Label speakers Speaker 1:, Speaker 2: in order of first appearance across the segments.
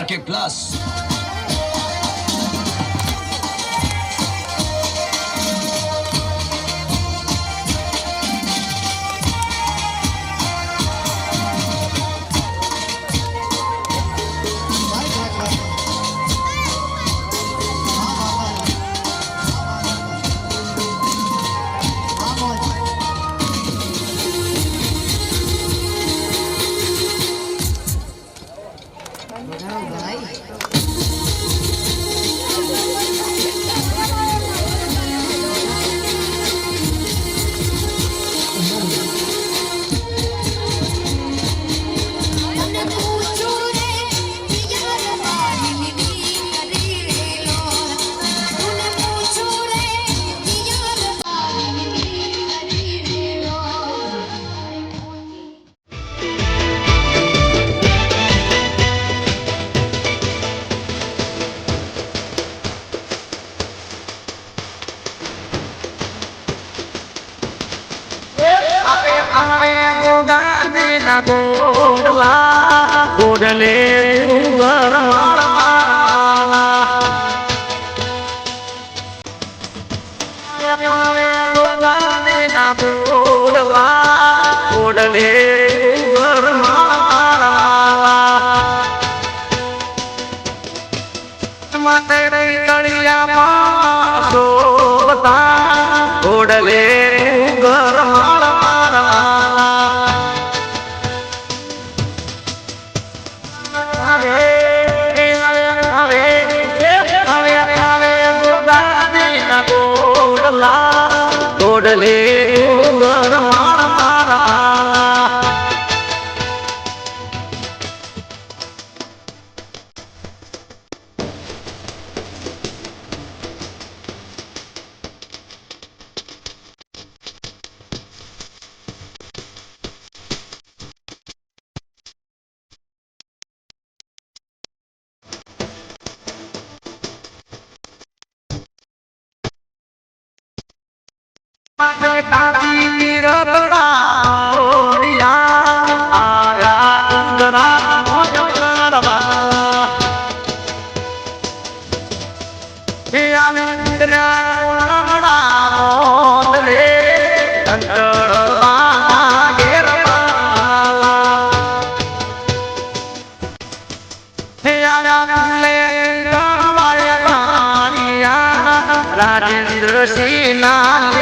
Speaker 1: RK Plus.
Speaker 2: Udale Rajendra સિંહ ના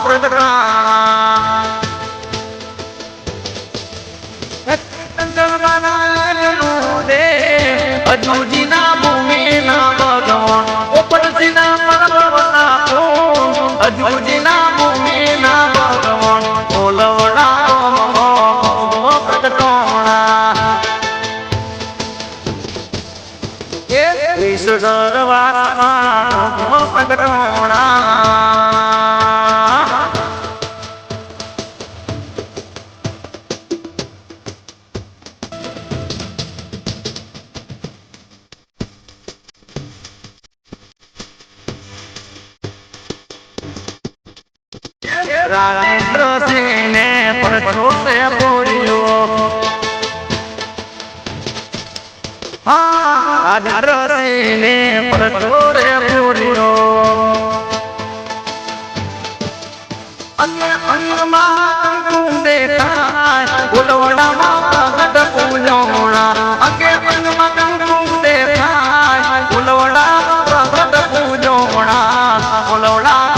Speaker 2: પ્રગટાણા અજુજીના ભૂમિના ભગવાન ઉપરજીના પરમના અજુજીના ભૂમિના ભગવાન ઓલવડા પ્રગટોણા વિશ્વસર્વા પ્રગટોણા રાજેન્દ્ર સિંહને પરચોતે પૂર્યો રાજેન્દ્ર સિંહને પરચોતે પૂર્યો અંગમાં દેખાય ઉલવડામાં પ્રગટ પૂજોણા અંગે અંગમાં દેખાય ઉલવડા પ્રગટ પૂજોણા ઉલવડા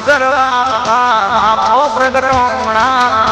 Speaker 2: ગરવા પ્રગટોણા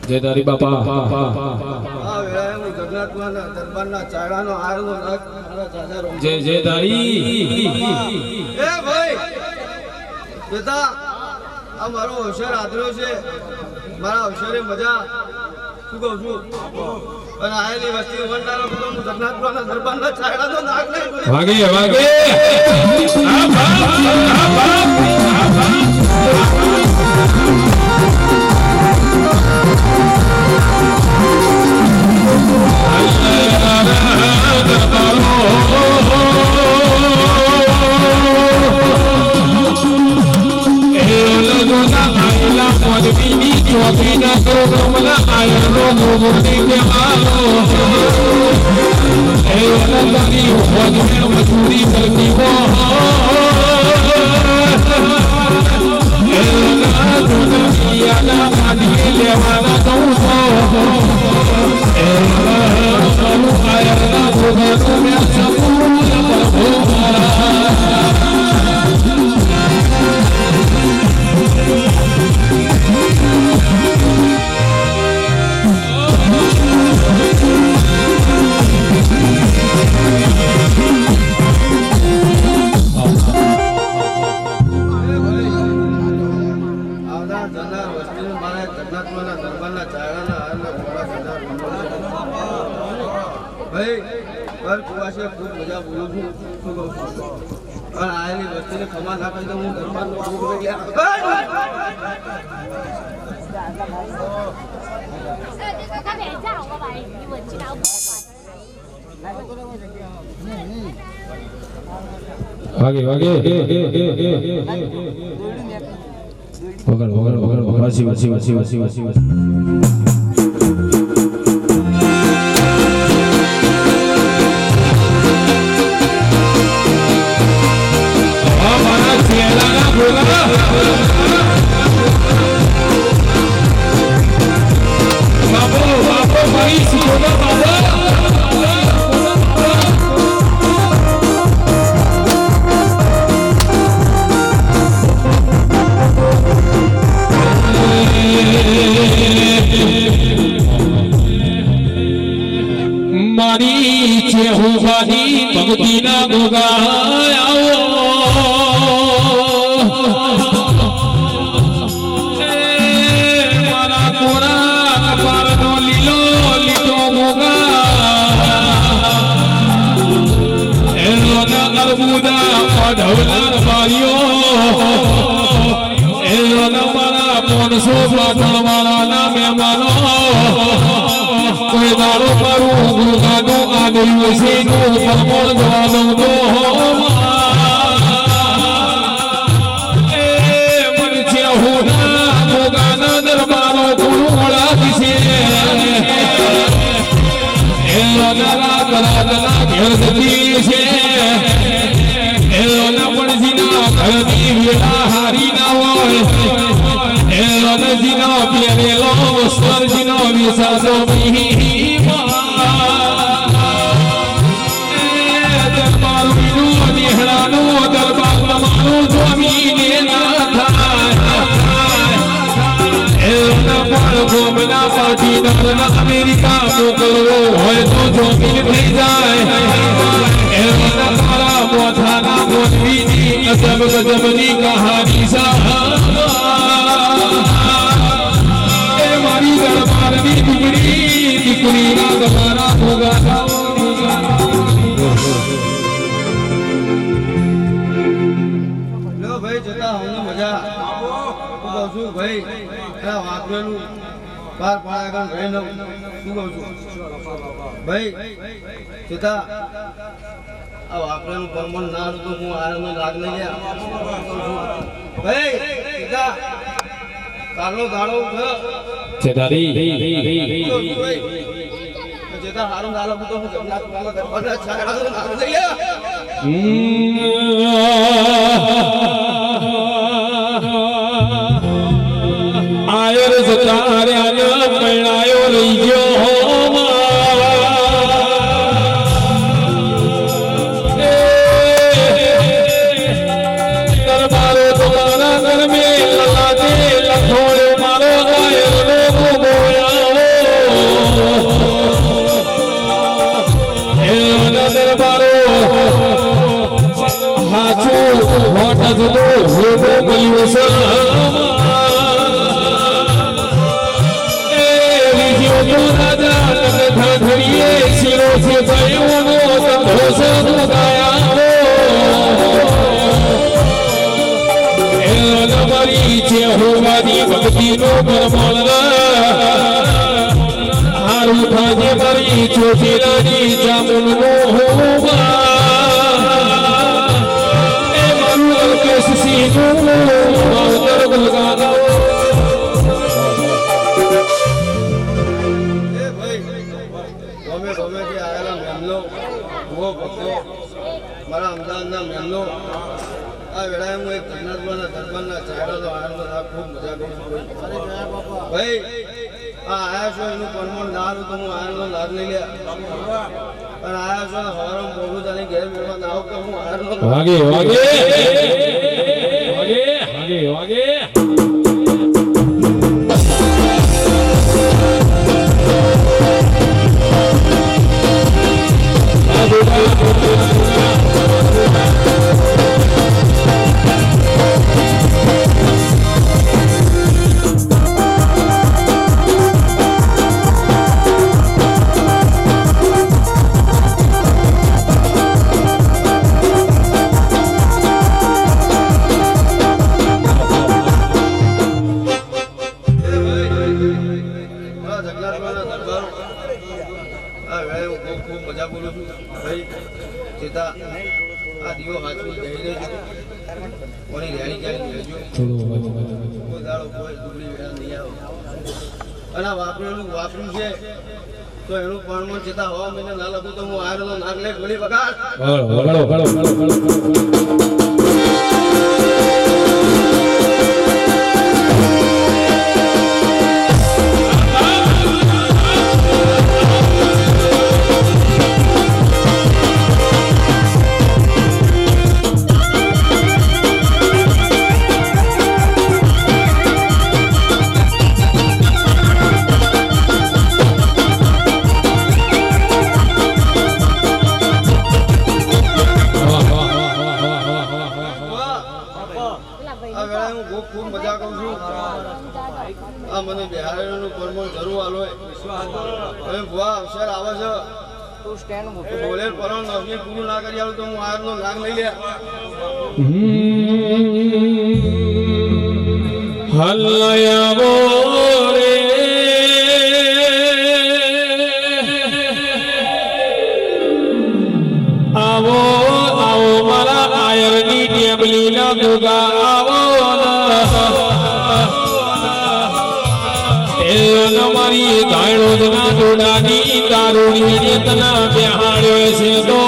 Speaker 1: જયદારી બાપા જય જયદારી
Speaker 3: એ ભાઈ બેટા આ મારો અવસર આદર્યો છે મારા અવસરે મજા શું કહું છું અને આયેલી વસ્તી વંડારો હું જગન્નાથના દરબારના ચાયડાનો નાક નહીં
Speaker 1: વાગે વાગે લેવાના કહું
Speaker 3: ખૂબ મજા બોલું છું શું કહું છું પણ આયેલી વસ્તીને ખમા ના કરી તો હું દરબારનો ભોગ લઈ ગયા
Speaker 1: વાગે વાગે વગર વગર વગર વાસી વાસી વાસી વાસી વાસી મારી છે હોવાની ભક્તિના ગોગાયાઓ મારા કોરા પારનો લીલો લીલો ગોગા એનો અરબુદા પઢવનાર બારીઓ એનો મારા 500 પાટણ વાળાના મહેમાનો કોઈ દાડો કરું ગુગાનો આદર્યું છે નો પરમોળ જવાનો તો એ મન છે હોના ગોગાના દરબારો કુળોળા દિશે એ નારા કરાદના ઘેર જતી છે એ નપણજીના ઘરની વેળા હારી ના હોય એ નજીનો પેરેલો વસ્તરજીનો વિસાસો દરબાર બીનું નિહળાનું દરબાર તમારું સ્વામીને ના થાય ગોમના પાછી નગરના અમેરિકા મોકલવો હોય તો જોમીન થઈ જાય તારા મોથાના મોનવીની ગજબ ગજબની કહાની મારી દરબારની દીકરીના તમારા ભોગા
Speaker 3: લો ભાઈ જતા અમને મજા શું કહું છું ભાઈ આ વાપરેલું બાર પાડા આગળ રહી નવું શું કહું છું ભાઈ જતા આ વાપરેલું પરમણ ના તો હું આને લાગ લઈ ગયા ભાઈ જતા કાલો દાડો
Speaker 1: છે તારી
Speaker 3: જેતા હારું દાડો તો જમના કાલો દરબારના છાડા નામ લઈ ગયા
Speaker 1: આયર જતાર્યા પૈણાયો રહી ગયો દરબારો તમારા ઘર મે લલાતે લખોડે મારો આયર નો ગોયા દરબારો હાચો હોટ જતો હોબો મળ્યો છે રાજા ધડીએ શિરો છે ભયોનો સંતોષ ગાયા મારી છે હોવાની ભક્તિનો પરમળ હારું થાજે મારી ચોટીલાની જામુનનો હોવા એ મારું અલ્કેશ સિંહનું માવતર ગુલગાના
Speaker 3: મારા અમદાવાદના મહેલો આ વેળાએ હું એક દરબારના ચાયડો આનંદ ખૂબ મજા કરું છું ભાઈ આ આયા છો એનું પરમણ દારૂ તો હું આયરનો લાભ લઈ લે અને આયા છો હવારો મોડું તને ઘેર મેળવા ના આવ કે હું આયરનો
Speaker 1: વાગે વાગે વાગે વાગે વાગે
Speaker 3: ખૂબ મજા બોલું છું ભાઈ સીતા આ દીવો હાચું જઈ લેજો કોની રેણી ક્યાંય લેજો કોઈ દાડો કોઈ ડુબળી વેળા નહીં આવે અને આ વાપર્યું છે તો એનું પણ સીતા હવા મહિને ના લખું તો હું આયરનો નાક લે ઘણી વગાડ ખૂબ મજા કરું છું આ મને બિહારીનું પરમણ જરૂર આલો હવે ભુવા અવસર આવે છે બોલે પરમ નવની પૂરું ના કરી આવું તો હું આયરનો નામ લઈ લે
Speaker 1: હલ્યા બોરે આવો આવો મારા આયરની ટેબલી ના દુગા આવો મારી ગાયડો જના જોડાની દારૂની તના બેહાડ્યો છે તો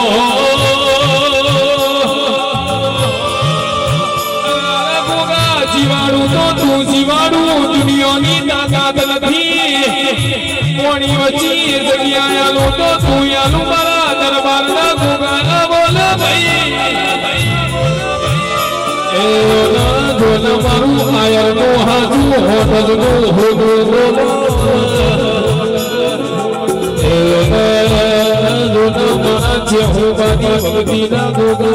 Speaker 1: જીવાડું તો તું જીવાડું દુનિયાની તાકાત નથી કોણી વચ્ચે જગ્યા આલું તો તું આલું મારા દરબારના ગોગા બોલ ભાઈ મારું આયરનું હાજુ હોટલનું હોગું જે હું બાની ભક્તિના ગોગો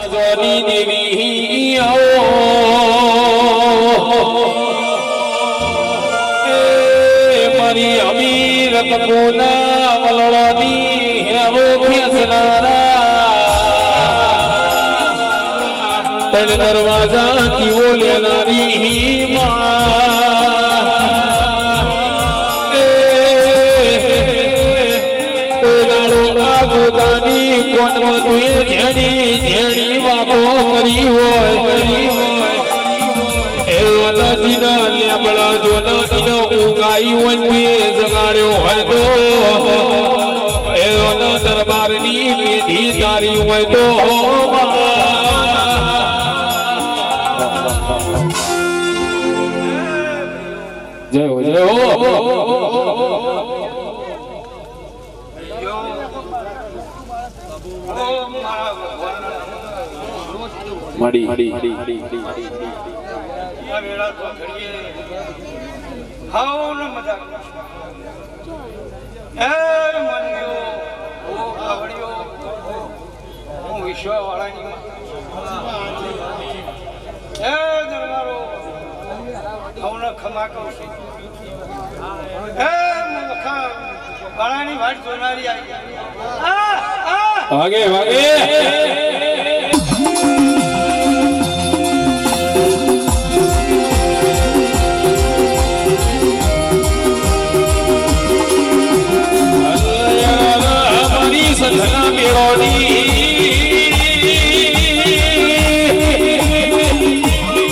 Speaker 1: જોની દેવી આવો મારી અમીર તપોના મલડાની હેવો ફેસલારા તન દરવાજા કી ઓલેનારી ગોદાની કોનમાં તુએ જેડી જેડી વાતો કરી હોય એ નદીના લેબડા જો નદીનો ઉગાઈ હોય જગાડ્યો હોય તો એ દરબારની વિધિ તારી હોય તો જય હો જય હો મડી
Speaker 2: ખાઓ ને મજા એ મન્યો ઓ આવડ્યો હું વિશ્વ વાળાની એ દરબારો આવને ખમા કહું છું એ મખા વાળાની વાટ જોનારી આવી
Speaker 1: વાગે વાગે સધના મેળોની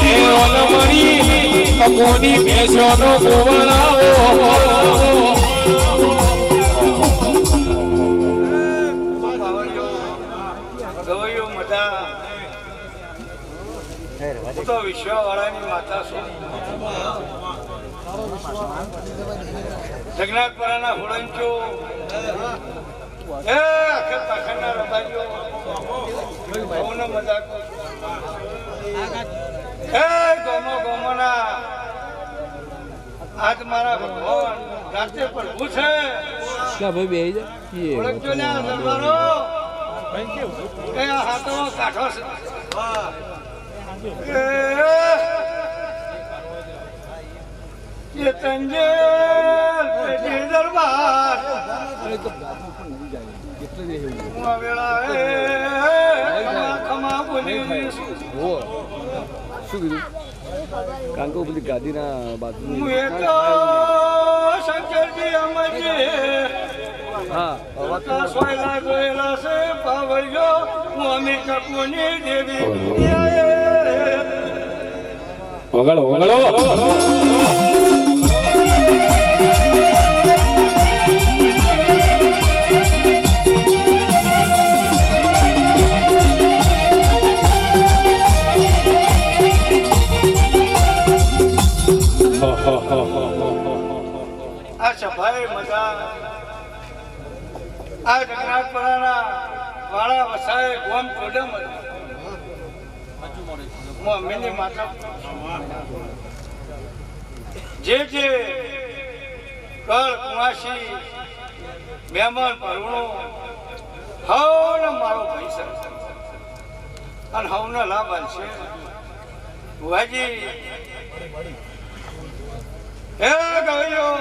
Speaker 1: એ ઓલમણી અકોની ભેંસોનો ગોવળાવો
Speaker 2: ગવૈયો મજા હું તો વિશ્વવાળાની માતા છું. જગન્નાથપુરાના હોળંચો એ આખે પાખંડના રબાઈઓ બહુને મજાક એ ગોમોના આજ મારા ભગવાન રાતે પ્રભુ છે. ઓળખજો ને આ દરબારો એ આ હાથમાં કાઠો છે એ તંજે દરબાર વેળા ખમા બોલી
Speaker 3: શું કીધું કાંકો બધી ગાદીના બાજુ
Speaker 2: હું એ તો શંકરજી અમરજી
Speaker 3: હા
Speaker 2: સોયલા જોયેલા છે પાવળિયો હું અમી કપૂરની દેવી.
Speaker 1: વગાડો વગાડો
Speaker 2: આ સભાએ મજા આ જગન્નાથપુરાના વાળા વસાએ ગોમ ટોડમ મમ્મીની માતા જે કળ કુવાસી મહેમાન પરુણો હવને મારો ભાઈ સર અને હવને લાભ છે ભુવાજી હે ગયો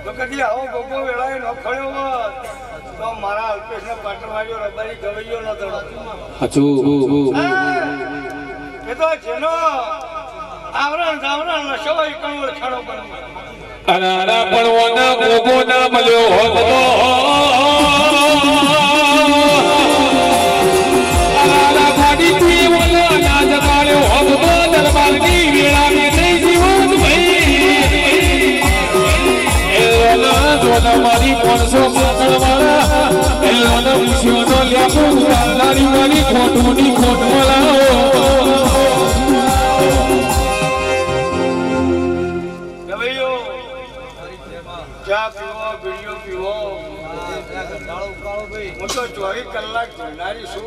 Speaker 2: તો કદી આવો ગોગો વેળાએ ન ખડ્યો હોત તો મારા અલ્પેશને પાટણવાળીઓ રબારી ગવૈયો ન દડો. એ તો જેનો આવરણ જાવરણ નશો હોય કણ છડો બની
Speaker 1: અનારા પણ ઓના ગોગો ના મળ્યો હોત તો અનારા ભાડીથી ઓનો અનાજ કાઢ્યો હોત તો દરબારની વેળાની થઈ જીવત ભાઈ એલોના મારી 500 પાકડવાળા એલોના વિશ્વનો લ્યાપો ઉતારનારી મારી ખોટોની ખોટ મલાવો.
Speaker 2: ચા પીવો બીડીઓ પીવો હું તો 24 કલાક જોનારી છું.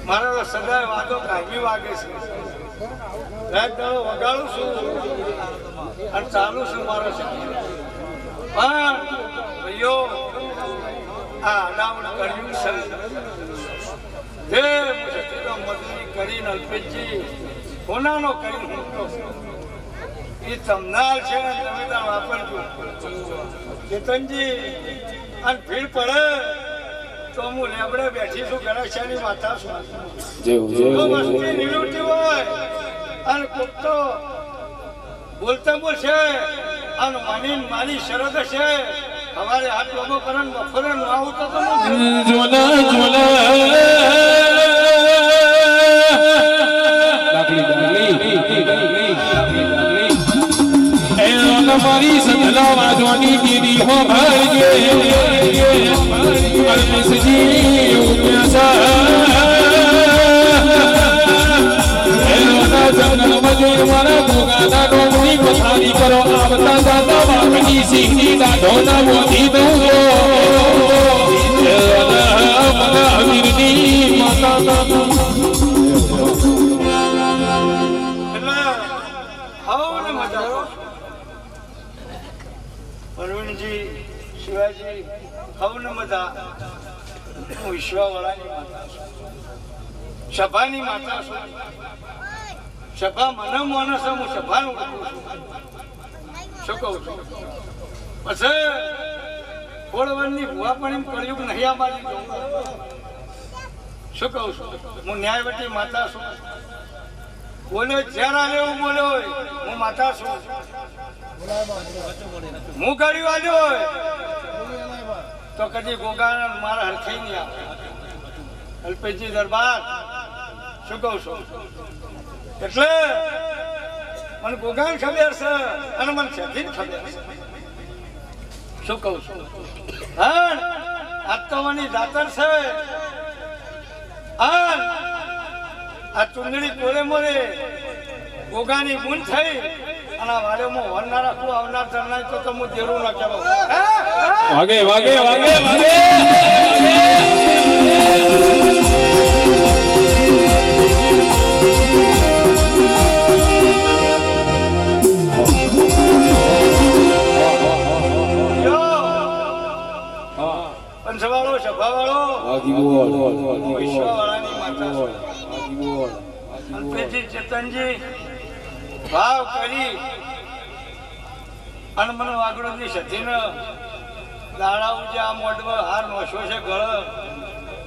Speaker 2: મારો તો સદાય વાતો કાયમી વાગે છે. રાત દાડો વગાડું છું અને ચાલુ છું મારો છે. પણ ભાઈઓ આ અડાવડ કર્યું છે જે મજૂરી કરીને અલ્પેશજી કોનાનો કરી મૂકતો એ તમનાર છે ને તમે ત્યાં વાપરજો ચેતનજી. અને ભીડ પડે તો હું લેબડે બેઠી છું ગણેશાની માતા છું. તો વસ્તી નીલુટી હોય અને કોક તો બોલતા બોલશે અને મારી શરત છે અમારે હાથ લોકો કરે બફરે ન આવું તો
Speaker 1: જોલા મારી સદલા વાજવાની દીદી હો ભરજે અલ્પેશજી ઉપયાસા એલોના જંગલમાં જોઈ મારા ભોગાના ડોંગરી પથારી કરો આવતા જાતા વાઘની સિંહની દાઢોના મોતી દઉં એલોના મહાવીરની માતા
Speaker 2: અરુણજી શિવાજી હવને મજા હું વિશ્વવાળાની માતા છું. સભાની માતા છું. સભા મને માનસ હું સભાનું કરું છું. શું કહું છું પછી થોડવાની ભૂવા પણ એમ કર્યું કે નહીં અમારી શું કહું છું હું ન્યાયવટી માતા છું. બોલ્યો જ્યારે આવે એવું બોલ્યો હું માતા છું. હું ગાડી વાળ્યો તો કદી ગોગા મારા હરખી નહીં આવે. અલ્પેશજી દરબાર શું કહું છું એટલે મને ગોગાને ખબર છે અને મને છેથી ખબર છે. શું કહું છું હા આજ તો મારી દાતર છે આ ચુંદડી કોરે મોરે ગોગાની ગુણ થઈ અને આ વાડેમાં વન ના રાખવું આવનાર જણાય તો હું જરૂર ના કહેવાય.
Speaker 1: વાગે વાગે વાગે વાગે
Speaker 2: પંચવાળો સભાવાળો વિશ્વવાળાની માતા અલ્પેશજી ચેતનજી ભાવ કરી અને મને વાગડોની સતીને દાડા ઉજા મોઢવ હાર નોશો છે ગળ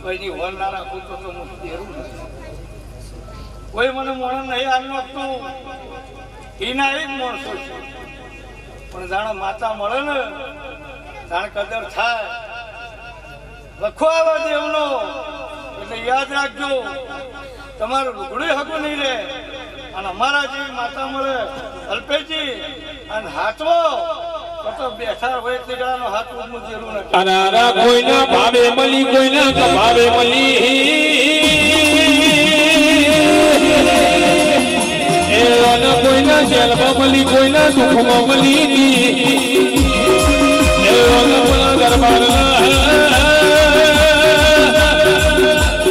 Speaker 2: કોઈની હોલ ના રાખું તો હું દેરું નથી. કોઈ મને મોણ નહીં હાર નોખતું એના એક માણસો છે પણ જાણે માતા મળે ને જાણે કદર થાય. લખો આવા દેવનો એટલે યાદ રાખજો તમારું લુગડું હકું નહીં રહે અને અમારા જેવી માતા મળે અલ્પેશજી અને હાથવો તો બેઠા હોય તેડાનો હાથ ઉમું જરૂર નથી.
Speaker 1: અનારા કોઈના ભાવે મળી કોઈના ભાવે મળી એવાના કોઈના જેલમાં મળી કોઈના દુઃખમાં મળી એવાના કોના દરબારના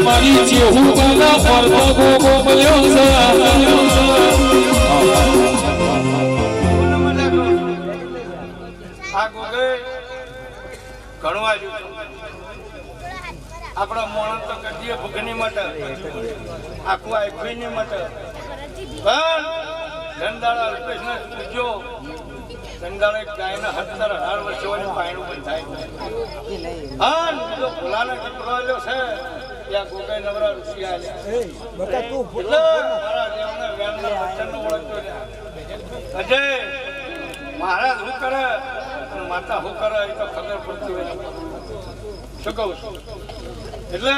Speaker 1: મારી જેવું કોના ફરતો ગોગો મળ્યો છે.
Speaker 2: આ ગોગે ઘણું આવ્યું આપણા મોણ તો કદીએ ભૂખની માટે આખું આખુની માટે પણ ધનદાળા અલ્પેશને પૂછજો ધનદાળા એક ગાયના 17-18 વર્ષ હોવાની પાયણું પણ થાય. હા બીજો ભોલાનો દીકરો આવ્યો છે ત્યાં ગોગાઈ નવરા ઋષિ આવ્યા એટલે મારા દેવને વેણના વચનનો ઓળખજો અજય મહારાજ શું કરે અને માતા શું કરે એ તો ખબર પડતી હોય. શું કહું છું એટલે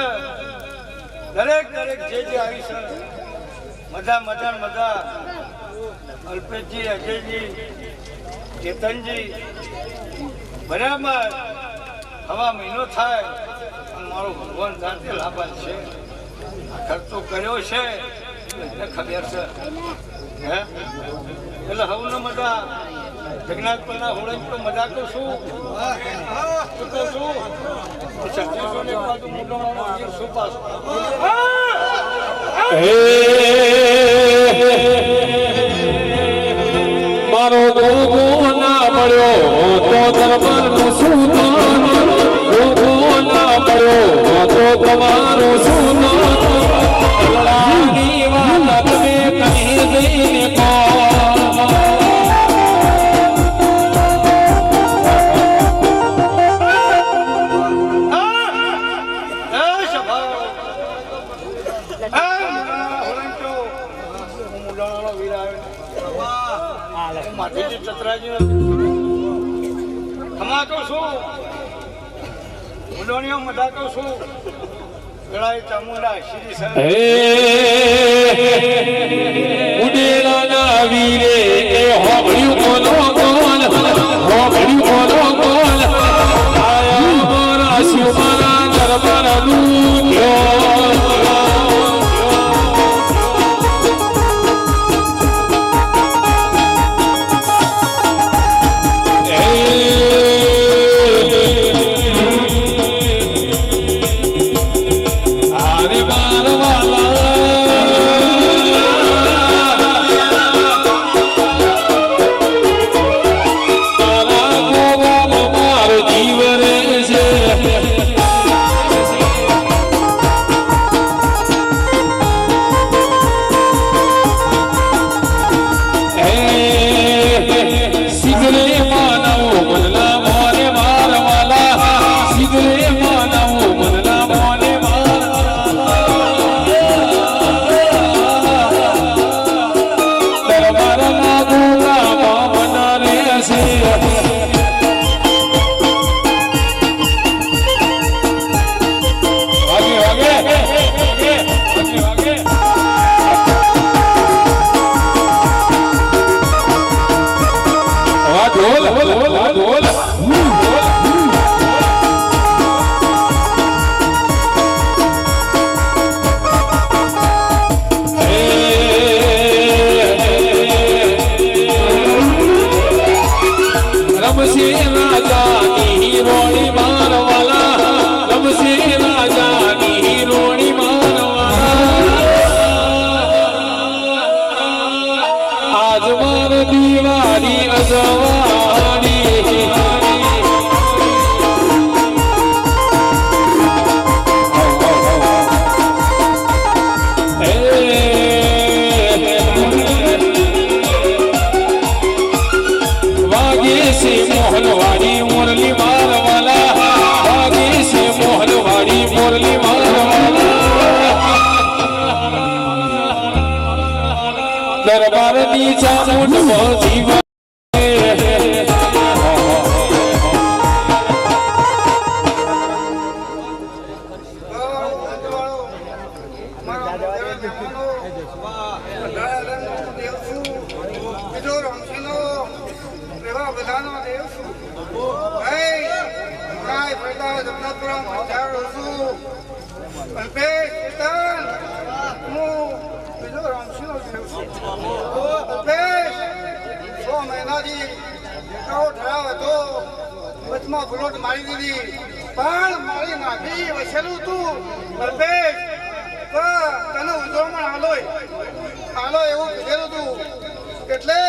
Speaker 2: દરેક જે આવી છે મજા મજા મજા અલ્પેશજી અજયજી ચેતનજી બરાબર હવા મહિનો થાય અને મારો ભગવાન જાતે લાભાન છે. આ ખર્ચો કર્યો છે એટલે ખબર છે હે એટલે હવનો મજા જગન્નાથપુરના હોળે તો મજા તો શું કહું છું છત્રીસો ને બાજુ મોટો શું પાસ
Speaker 1: મારો ગોગો ના પડ્યો તો દરબારનું શું ગોગો ના પડ્યો તો તમારું શું વાત તમે કહી દઈને કહો.
Speaker 2: ખમાતો છું ઉડોણીઓ મધાતો છું ગળાએ ચામુંડા શ્રી સર
Speaker 1: ઉડેલાના વીરે એ હોબળ્યું કોનો કોણ હોબળ્યું કોનો કોણ આયા મારા શિવમાના દરબારનું અરે બાર વાલા મોહનવાડી મુરલી મારવાલા વાગે છે મોહનવાડી મુરલી મારવાલા દરબારની ચામુંડ જીવા
Speaker 2: ફૂલોટ મારી દીધી પણ મારી નાખી વસેલું તું અલ્પેશ તને ઉજવણ હાલો એવું કીધેલું તું એટલે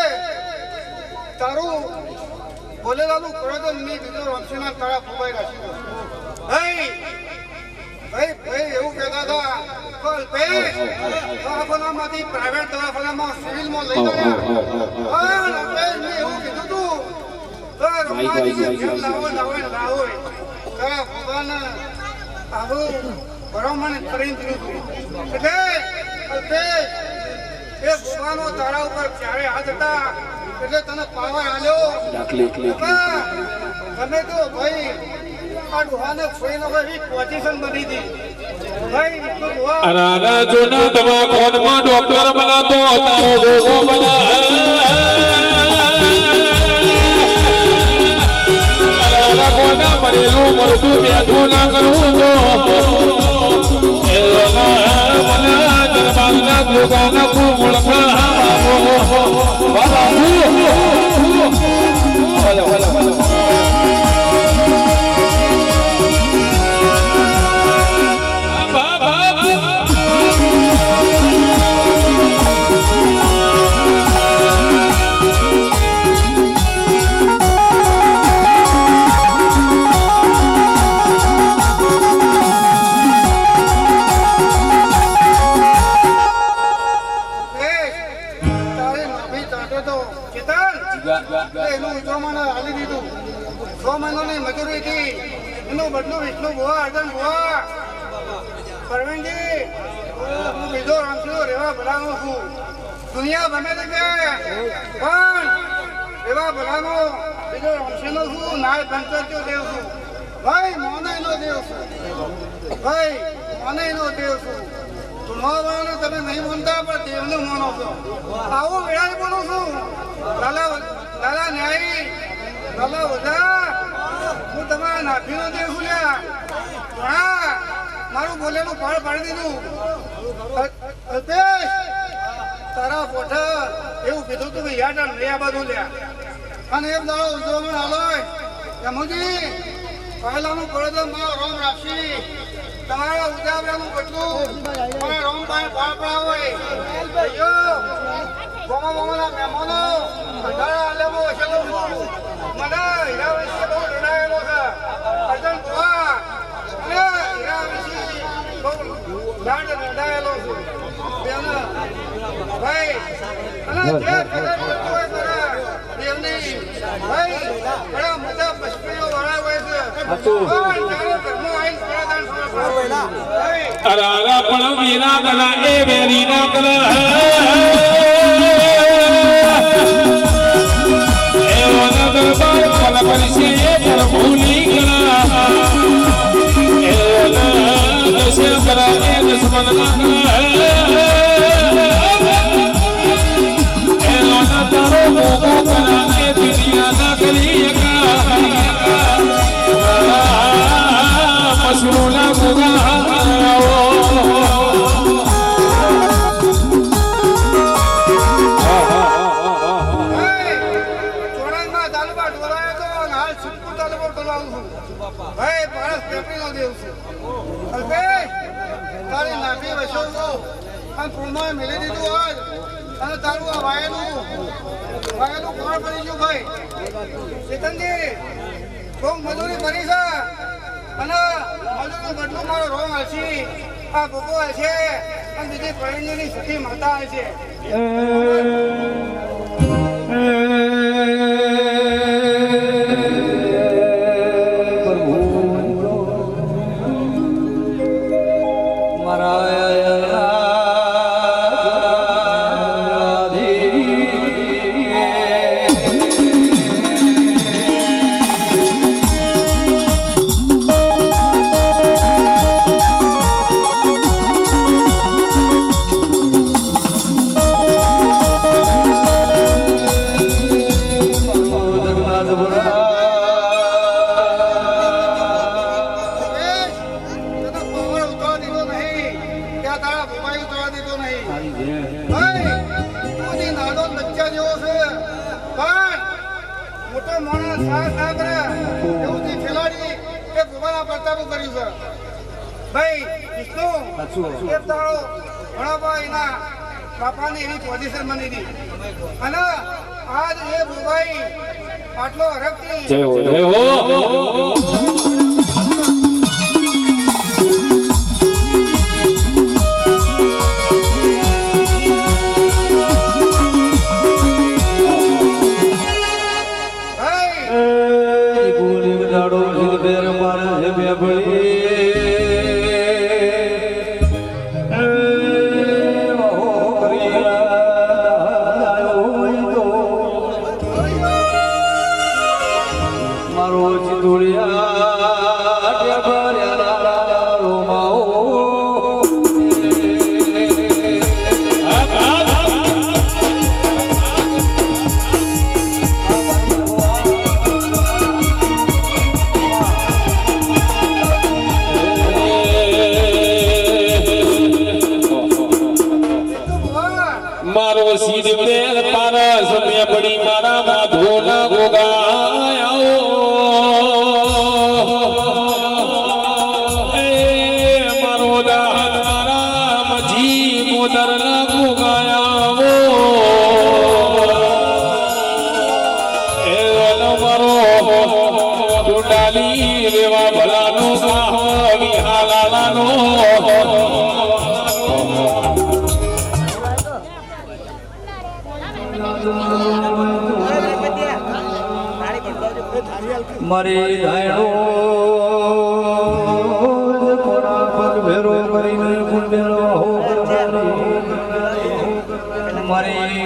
Speaker 2: તારું બોલેલાનું પ્રયોજન નહીં બીજો રમશીના તારા ફૂબાઈ રાખ્યું ભાઈ એવું કહેતા હતા અલ્પેશ દવાખાનામાંથી પ્રાઇવેટ દવાખાનામાં સિવિલમાં લઈ ગયા પણ અલ્પેશ મેં એવું કીધું તું તારા ઉપર ક્યારે હાથ હતા એટલે તને પાવર આલ્યો તમે તો ભાઈ આ ડોહાને ફોઈનો ભાઈ પોઝિશન બની હતી ભાઈ
Speaker 1: અરારા જોના દવા કોનમાં ડોક્ટર બનાતો તારો ગોગો બના કોના મરેલું મરતું બેઠું ના કરવું તો દરબારના ગોગાના કુમળકા દુનિયા ગમે તે પણ એવા ભલાનો બીજો રમશીનો છું નાય પંચોત્યો દેવ છું ભાઈ મોને નો દેવ છું ભાઈ મોને નો દેવ છું તુમાવાનો તમે નહીં માનતા પણ દેવને માનો છો આવું વેળાએ બોલું છું લાલા ન્યાયી લાલા બધા હું તમારા નાભીનો દેવ છું લ્યા હા મારું બોલેલું ફળ પાડી દીધું અલ્પેશ તારા પોઠા એવું કીધું તું કે યાદ રહ્યા બધું લ્યા અને એમ દાડો ઉજવણ હાલોય રમુજી પહેલાનું પડે મારો રોમ રાખશી તમારા ઉજાવરાનું બધું મને રોમ પાસે પાપડા હોય ભાઈઓ ગોમાના મહેમાનો અંધારા આલેમો વસેલો છું મને હીરા વિશે બહુ રડાયેલો છે અર્જન ભુવા અને હીરા વિશે બહુ લાડ રડાયેલો છું ભાઈ અને જે કદર કરતો હોય તારા દેવની ભાઈ ઘણા મોટા પશ્ચીઓ વાળા હોય છે પણ ત્યારે ઘરમાં આવીને પ્રદાન અરારા પણ વીરા ગલા એ વેરી ના કલા એવો દરબાર ફલ પરિશે પર ભૂલી ગલા એવો દશે કરા એ દસમન ના કલા તારો મોકો કરાને દુનિયા ના કરી મસરૂના ગોગા
Speaker 2: ચોરાઈમાં તાલુકા ઢોરાયો તો હાલ સિદ્ધપુર તાલુકો બોલાવું છું ભાઈ પારસ પેપરીનો દેવ છું અલ્પેશ તારી નાભી વસો છું અને પૂર્ણમાં મેળવી દીધું હોય
Speaker 1: અને તારું આ વાયેલું કોણ બની ગયું ભાઈ ચેતનજી બહુ મજૂરી કરી છે અને મજૂરનો બદલું મારો રોમ હશે આ ભૂકો હશે અને બીજી પરણીની સખી માતા હશે બાપાની એવી પોઝિશન બની હતી અને આજ એ ભૂભાઈ આટલો હરખથી
Speaker 4: મારી ધાયણો થોડા પર ભેરો કરીને કુંડેલો મારી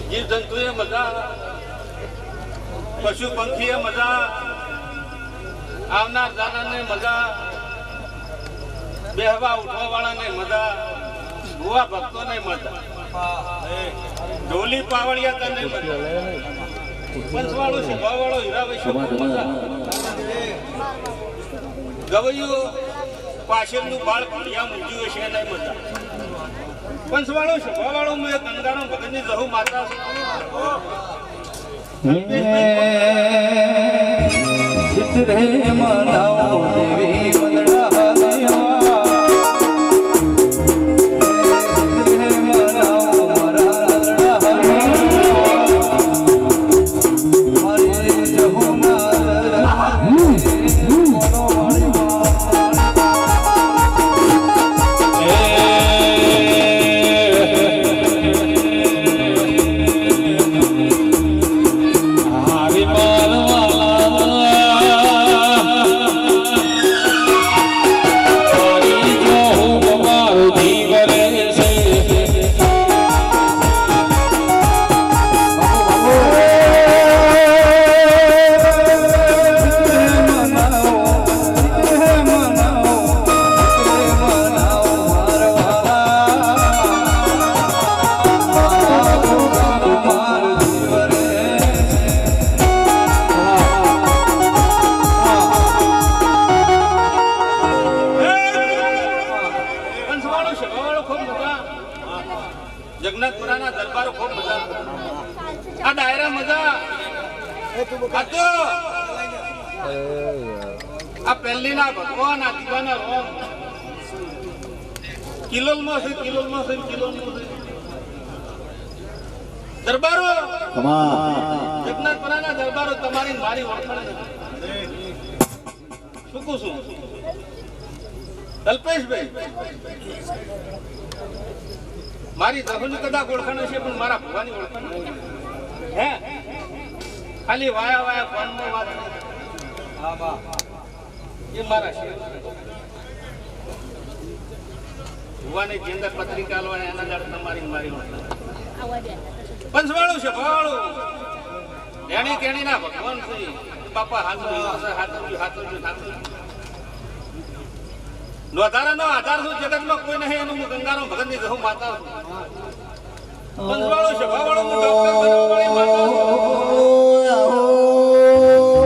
Speaker 2: જીવ જંતુ એ મજા, પશુ પંખી એ મજા, આવનાર જાનારને મજા, બેહવા ઉઠવા વાળાને મજા, ભુવા ભક્તોને મજા, ઢોલી પાવડિયા તને મજા, પંચવાળો શિભાવાળો હીરા વૈશ્ય મજા, ગવૈયું પાછળનું બાળ ભણ્યા મૂક્યું હશે એને મજા, પંચવાળો શિભાવાળો મેં ગંગાનો ભગતની જહુ માતા
Speaker 4: ચિત્રે મનાવો દેવી મંદડા દેવા ચિત્રે મનાવો મારા
Speaker 5: ડાયરા મજા આ તો આ પહેલી ના ભગવાન આ દીવાના રોમ કિલોલમાં છે દરબારો જગન્નાથપુરાના દરબારો તમારી મારી ઓળખાણ શું કહું છું કલ્પેશભાઈ મારી દહુની કદાચ ઓળખાણ છે પણ મારા ભગવાનની ઓળખાણ હે ખાલી વાયા ફોનમાં વાત એ મારા છે ભગવાનની જે અંદર પત્રિકા લો એના જાણ તમારી મારી ઓળખાણ પંચવાળું છે ભાળું એની કેણી ના ભગવાન છે બાપા હાથું નોધારાનો આધાર શું જગતમાં કોઈ નહીં એનું હું ગંગાનો ભગત ની કહું માતા પંચવાળું છે ભાવાળું હું ડોક્ટર બનવાળી માતા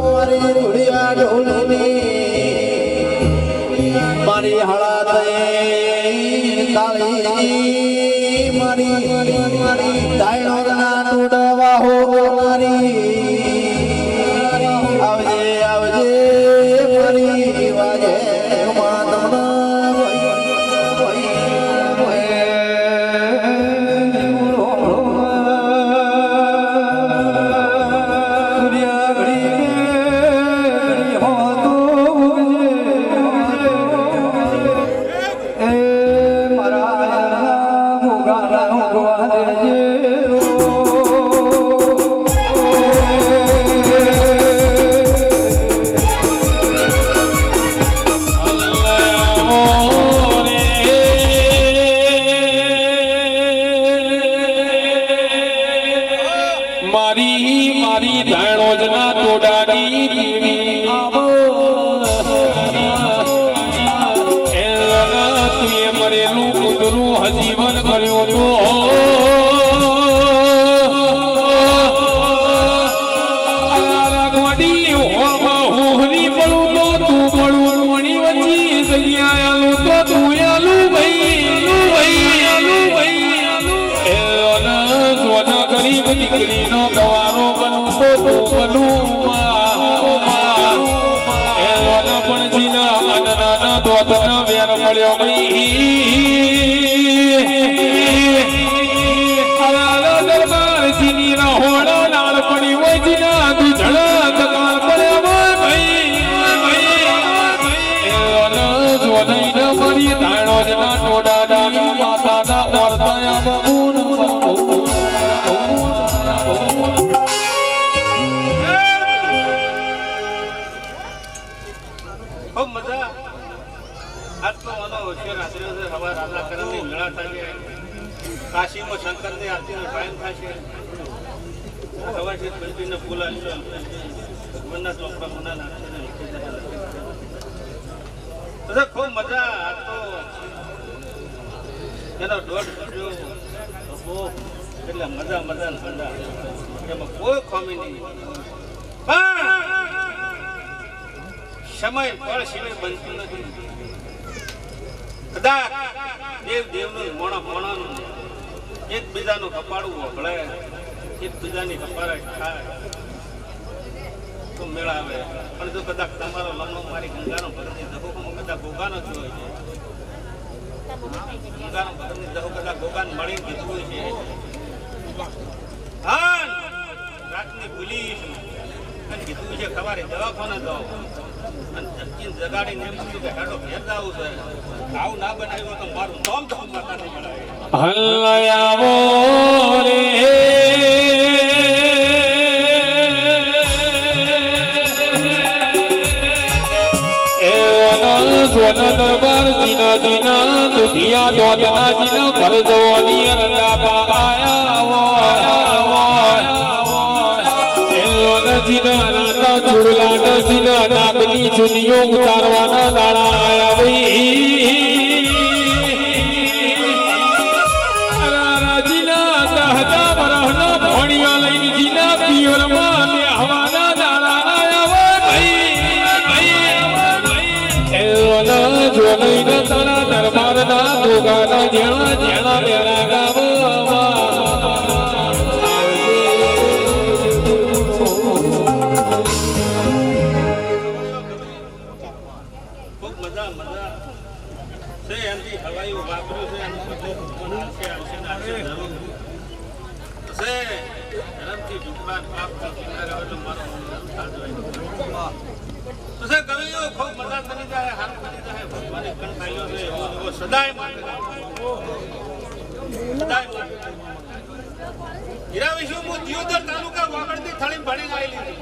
Speaker 4: મારી ધુડિયા ઢોલની મારી હળા તાળી મારી ડાયણો ના ટુડવા હો આવજે ફરી વાજે
Speaker 6: મારી ધાણોજના તોડાની દેવી તુએ મરેલું કુતરું હજીવન કર્યો તો રાગવાડી હોહરી પડું તો તું પડું મણી વચ્ચી જગ્યા આલું તો તું આલું ભાઈ દીકરીનો ગવારો બનું તો તું બનું પણ જીના અનના દોતના વેર મળ્યો દરબાર જીની હોડા નાળ પડી હોય જીના તું ઝડા દકાળ પડ્યા ભાઈ મારી ધાણો જના ટોડા માતાના વર્તાયા બબૂન
Speaker 5: ખૂબ મજા આજ તો મને હોશિયાર આદર્યો છે હવા રાધા કરમની મેળા થાય કાશીમાં શંકરની આરતીનો ટાઈમ થશે સવારથી પંચીને ફૂલ આલ્યો ભગવાનના ચોપડા મુના નાખશે ખૂબ મજા આજ તો એનો દોઢ કર્યો એટલે મજા એમાં કોઈ ખામી નહીં સમય ફળ સિવાય બનતું નથી કદાચ દેવનું મોણાનું એકબીજાનું કપાળું વગળે એકબીજાની કપાળ ખાય તો મેળાવે પણ જો કદાચ તમારો લમણો મારી ગંગાનો ભગતની દહુમાં કદાચ ગોગાનો થયો હોય છે ગંગાનો ભગતની દહુ કદાચ ગોગાને મળી કીધું હોય છે હા રાતની ભૂલી અને કીધું છે ખવારે દવાખાને જાઓ જગાડીને એમ કીધું કે હેડો ઘેર જાવું છે આવું ના બનાવ્યું તો મારું ધોમ માતા નહીં મળે
Speaker 6: હલ્લાવો રે દરબાર જીના દુધિયા દોતના જીના ભરજવાની રંગા નાગની ચુનિયો ઉતારવાના દાડા આયા રાજીના દહતા બરહના ભોણિયા લઈને જીના પિયરમાં હવાના દાડા આયા ભાઈ જો નહીં તારા દરબારના દોગાના જેણા જેણા બેરા ગાવા
Speaker 5: થોડા પાપથી કિનારે હોય એટલે મારો પછી કવિઓ ખૂબ મજા કરી જાય હાથ કરી જાય ભગવાને કંટાળ્યો છે એવો સદાય માટે સદાય માટે હીરા વિશ્વ હું દિયોદર તાલુકા વાગડથી થળી ભણીને આવેલી